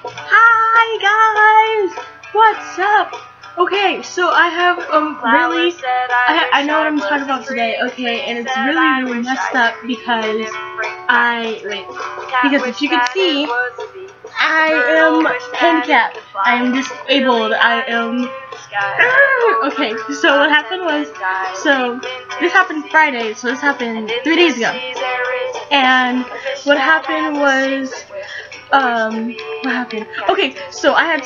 Hi guys! What's up? Okay, so I have I know what I'm talking about today, okay, and it's really messed up because because if you can see, I am handicapped, I am disabled, I am okay, so what happened was, so this happened Friday, so this happened 3 days ago. And what happened was, what happened? Okay, so I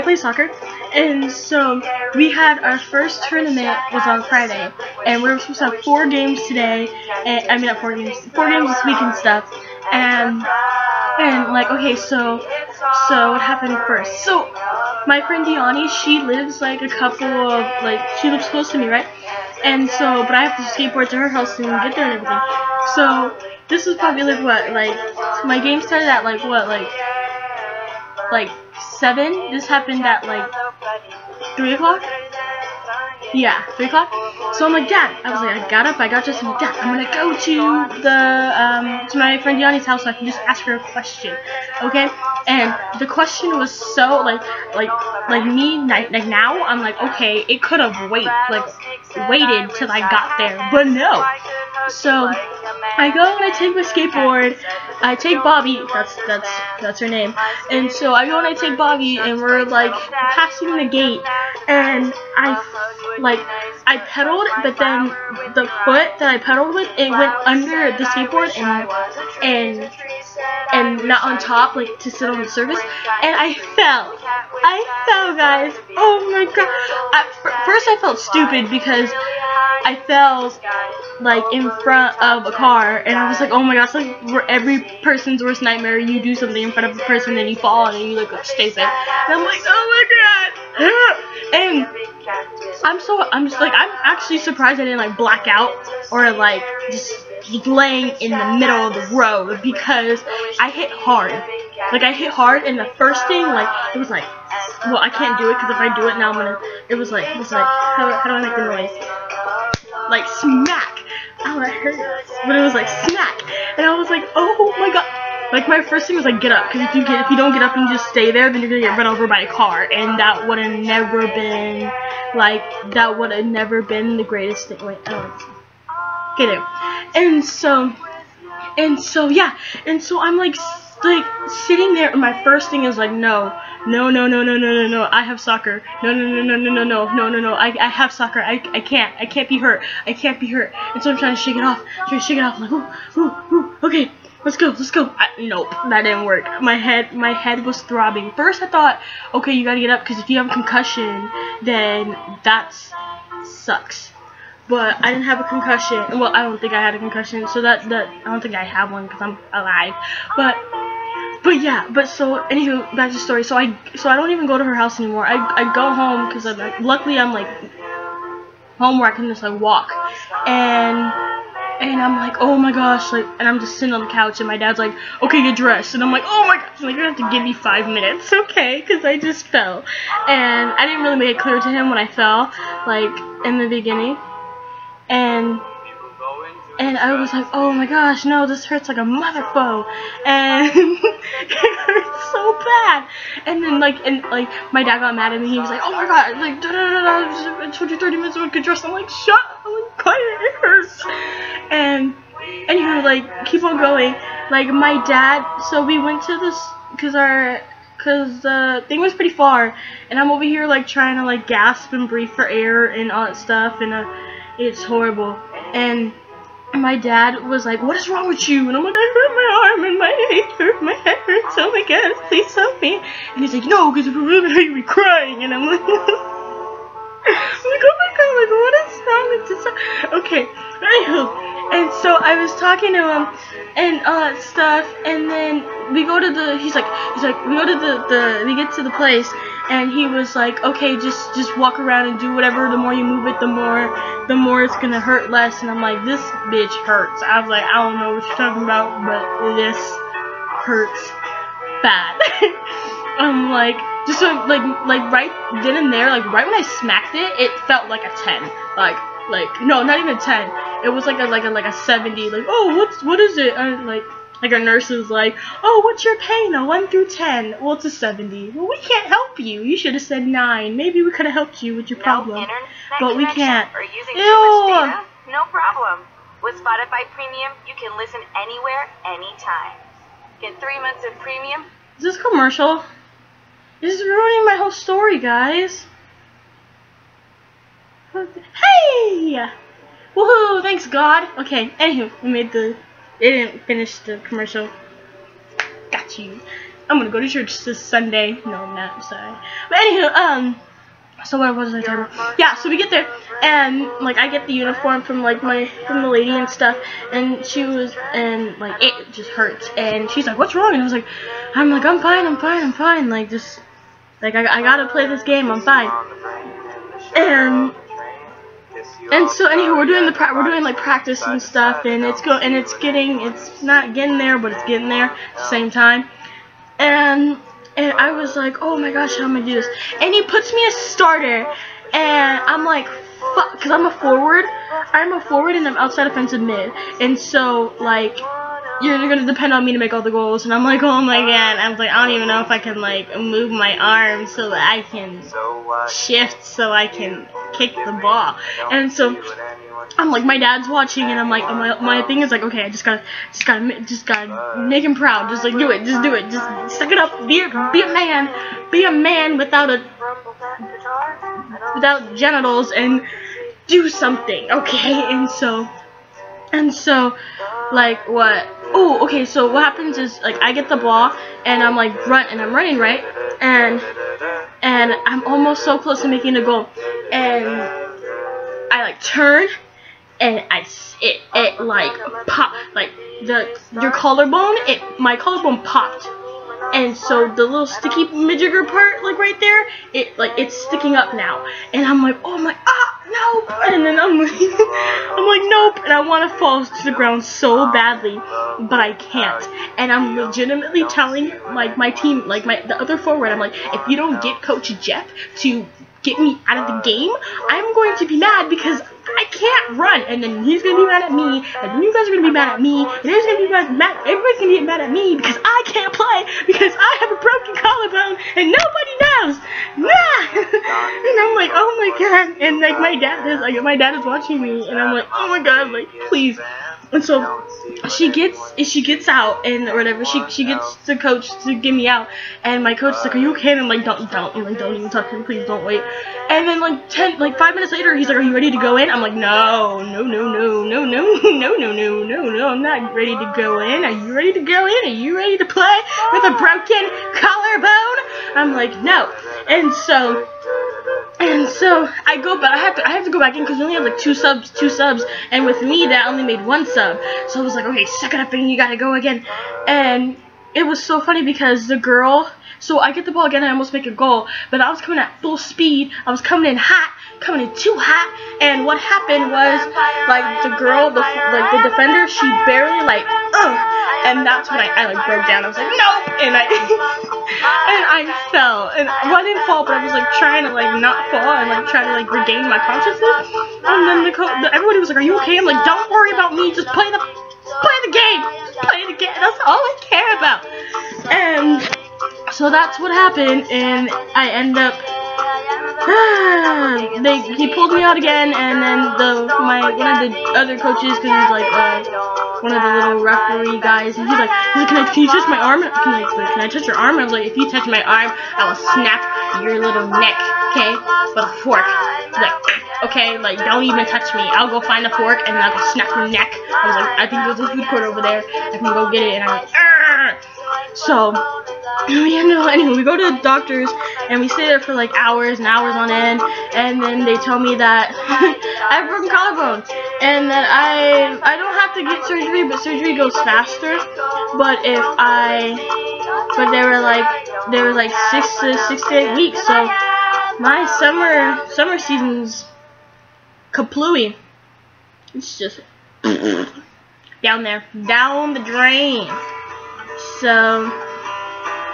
play soccer, and so we had our first tournament was on Friday, and we were supposed to have 4 games today, and I mean not 4 games this week and stuff, and like, okay, so what happened first? So my friend Diani, she lives like she lives close to me, right? And so, but I have to skateboard to her house and get there and everything. So this was probably like what, my game started at like 7. This happened at like 3 o'clock. Yeah, 3 o'clock. So I'm like, Dad, I was like, I got up, I got dressed, and Dad, I'm gonna go to my friend Yanni's house so I can just ask her a question, okay? And the question was so like now I'm like, okay, it could have waited till I got there, but no. So I go and I take my skateboard, I take Bobby, that's her name, and so I go and I take Bobby, and we're like passing the gate, and I pedaled, but then the foot that I pedaled with, it went under the skateboard and not on top, like to sit on the surface, and I fell, guys. Oh my god. At first I felt stupid because I fell like in front of a car, and I was like, oh my gosh, like every person's worst nightmare. You do something in front of a person and you fall and you look stupid, and I'm like, oh my god. And I'm actually surprised I didn't like black out or like just laying in the middle of the road, because I hit hard. Like I hit hard, and the first thing, like, it was like, well, I can't do it because if I do it now, it was like, how do I make the noise? Like smack. Oh, that hurts. But it was like smack, and I was like, oh my god. Like my first thing was like, get up, because if you don't get up and just stay there, then you're gonna get run over by a car, and that would have never been the greatest thing. Wait, I don't know. Get it. And so yeah, and so I'm like sitting there, and my first thing is like, no, I have soccer, no, I have soccer, I can't be hurt, and so I'm trying to shake it off, like, ooh, okay, let's go, nope, that didn't work. My head was throbbing. First I thought, okay, you gotta get up, because if you have a concussion, then that sucks. But I didn't have a concussion. Well, I don't think I had a concussion, so that I don't think I have one because I'm alive. But yeah. But so anywho, back to the story. So I don't even go to her house anymore. I go home because luckily I'm like home where I can just like walk. And I'm like, oh my gosh, like, and I'm just sitting on the couch, and my dad's like, okay, get dressed, and I'm like, oh my gosh, like, you're gonna have to give me 5 minutes, okay, because I just fell, and I didn't really make it clear to him when I fell, like, in the beginning, and I was like, oh my gosh, no, this hurts like a motherfucker, and it hurts so bad, and then like my dad got mad at me. He was like, oh my god, like I told you 30 minutes ago to get dressed. I'm like, shut up, I'm like, quiet, it hurts. And you like keep on going. Like my dad, so we went to this because the thing was pretty far, and I'm over here like trying to like gasp and breathe for air and all that stuff, and it's horrible. And my dad was like, what is wrong with you? And I'm like, I hurt my arm and my head hurts, oh my god, please help me. And he's like, no, because if we really hurt you'd be crying. And I'm like, oh my god, like, what is wrong with this? Okay, anywho, and so I was talking to him and all that stuff, and then we go to we get to the place, and he was like, okay, just walk around and do whatever. The more you move it, the more it's gonna hurt less. And I'm like, this bitch hurts. I was like, I don't know what you're talking about, but this hurts bad. I'm like, just so, like right then and there, like right when I smacked it, it felt like a 10, like no, not even a 10. It was like a 70. Like, oh, what is it? And like like our nurse was like, oh, what's your pain? A 1 through 10. Well, it's a 70. Well, we can't help you. You should have said 9. Maybe we could have helped you with your problem. But we can't. Or using too much data? No problem. With Spotify Premium, you can listen anywhere, anytime. Get 3 months of premium. Is this commercial? This is ruining my whole story, guys. Hey! Woohoo! Thanks, God. Okay, anywho, it didn't finish the commercial. Got you. I'm gonna go to church this Sunday. No, I'm not. I'm sorry. But anywho, so what was I talking about? Yeah, so we get there, and like I get the uniform from like from the lady and stuff, and she was, and like it just hurts, and she's like, "What's wrong?" And I was like, I'm fine. Like just like I gotta play this game. I'm fine. And so anyway, we're doing like practice and stuff, and it's not getting there, but it's getting there at the same time. And I was like, oh my gosh, how am I gonna do this? And he puts me as starter, and I'm like, fuck, because I'm a forward and I'm outside offensive mid, and so like you're gonna depend on me to make all the goals, and I'm like, oh my god, I was like, I don't even know if I can like move my arms so that I can shift so I can kick the ball. And so I'm like, my dad's watching, and I'm like, my thing is like, okay, I just gotta make him proud, just like do it, just suck it up, be a man without genitals and do something, okay? And so like what? Oh, okay, so what happens is like I get the ball and I'm like I'm running, right? And I'm almost so close to making a goal, and I like turn, and it like pop, like your collarbone, my collarbone popped, and so the little sticky midjigger part, like right there, it's sticking up now, and I'm like, oh my, nope, and then I'm like nope, and I want to fall to the ground so badly, but I can't, and I'm legitimately telling like my team, like the other forward, I'm like, if you don't get Coach Jeff to get me out of the game, I'm going to be mad because I can't run, and then he's gonna be mad at me, and then you guys are gonna be mad at me, and everybody's gonna be mad at me because I can't play because I have a broken collarbone and nobody knows. And I'm like, oh my god, and like my dad is watching me, and I'm like, oh my god, like please. And so she gets out and whatever, she gets the coach to get me out, and my coach is like, are you okay? And I'm like, don't even touch him, please don't wait. And then like 5 minutes later, he's like, are you ready to go in? I'm like, no, I'm not ready to go in. Are you ready to go in? Are you ready to play with a broken collarbone? I'm like, no. And so I go, but I have to go back in because we only have like two subs, and with me that only made 1 sub. So I was like, okay, suck it up, and you gotta go again. And it was so funny because the girl, so I get the ball again, I almost make a goal, but I was coming at full speed. I was coming in too hot, and what happened was like the girl, the defender, she barely like, and that's when I like broke down. I was like, nope, and I fell, and well, I didn't fall, but I was like trying to like not fall and like trying to like regain my consciousness. And then everybody was like, are you okay? I'm like, don't worry about me, just play the game. That's all I care about. And so that's what happened, and I end up. He pulled me out again, and then one of the other coaches, because he's like one of the little referee guys, and he's like, can you touch my arm? Can I touch your arm? I was like, if you touch my arm, I will snap your little neck, okay, with a fork. Like, okay, like don't even touch me. I'll go find a fork and I'll go snap your neck. I was like, I think there's a food court over there. I can go get it, and I'm like, argh! So anyway, we go to the doctors, and we stay there for like hours and hours on end, and then they tell me that I have a broken collarbone, and that I don't have to get surgery, but surgery goes faster. But they were like 6 to 8 weeks, so my summer season's kaplooey. It's just down the drain. So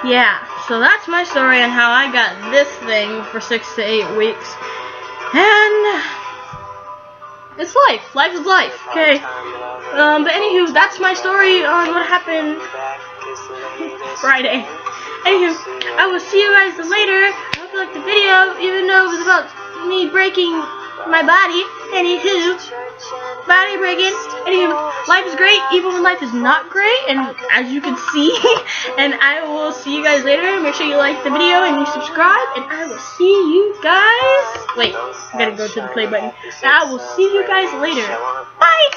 yeah, so that's my story on how I got this thing for 6 to 8 weeks. And It's life. Life is life. Okay. But anywho, that's my story on what happened Friday. Anywho, I will see you guys later. I hope you liked the video, even though it was about me breaking my body. Anywho, body breaking. Anywho, life is great, even when life is not great, and as you can see. And I will see you guys later. Make sure you like the video and you subscribe, and I will see you guys. Wait, I gotta go to the play button. And I will see you guys later. Bye.